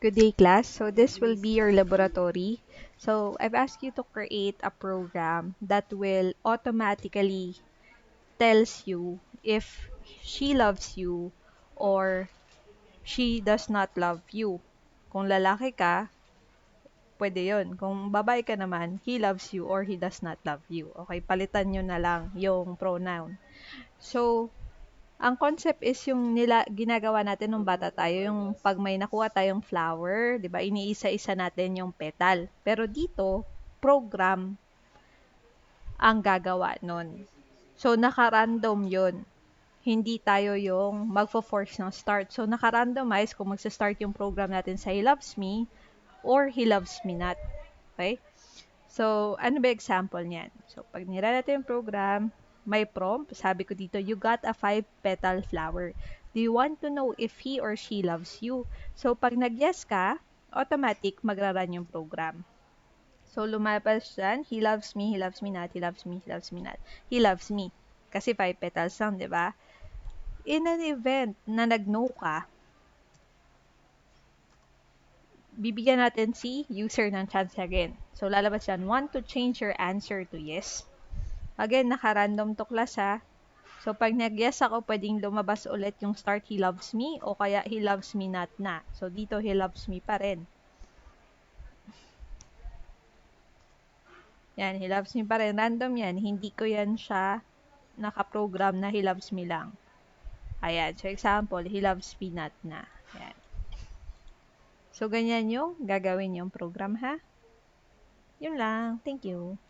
Good day, class. So this will be your laboratory. So I've asked you to create a program that will automatically tells you if she loves you or she does not love you. Kung lalaki ka, pwede yun. Kung babae ka naman, he loves you or he does not love you. Okay, palitan nyo na lang yung pronoun. So, ang concept is yung ginagawa natin nung bata tayo, yung pag may nakuha tayong flower, 'di ba? Iniisa-isa natin yung petal. Pero dito, program ang gagawa nun. So naka-random 'yun. Hindi tayo yung magfo-force ng start. So naka-randomize kung magsa-start yung program natin sa He Loves Me or He Loves Me Not. Okay? So, ano ba example niyan? So, pag nira natin yung program, may prompt. Sabi ko dito, you got a 5-petal flower. Do you want to know if he or she loves you? So, pag nag-yes ka, automatic magra-run yung program. So, lumabas dyan, he loves me not, he loves me, he loves me not. He loves me. Kasi 5 petals lang, di ba? In an event na nag-no ka, bibigyan natin si user ng chance again. So, lalabas yan, want to change your answer to yes? Again, naka-random to class ha. So, pag nag-yes ako, pwedeng lumabas ulit yung start he loves me o kaya he loves me not na. So, dito he loves me pa rin. Yan, he loves me pa rin. Random yan. Hindi ko yan siya naka-program na he loves me lang. Ayan. So, example, he loves me not na. Ayan. So, ganyan yung gagawin yung program ha. Yun lang. Thank you.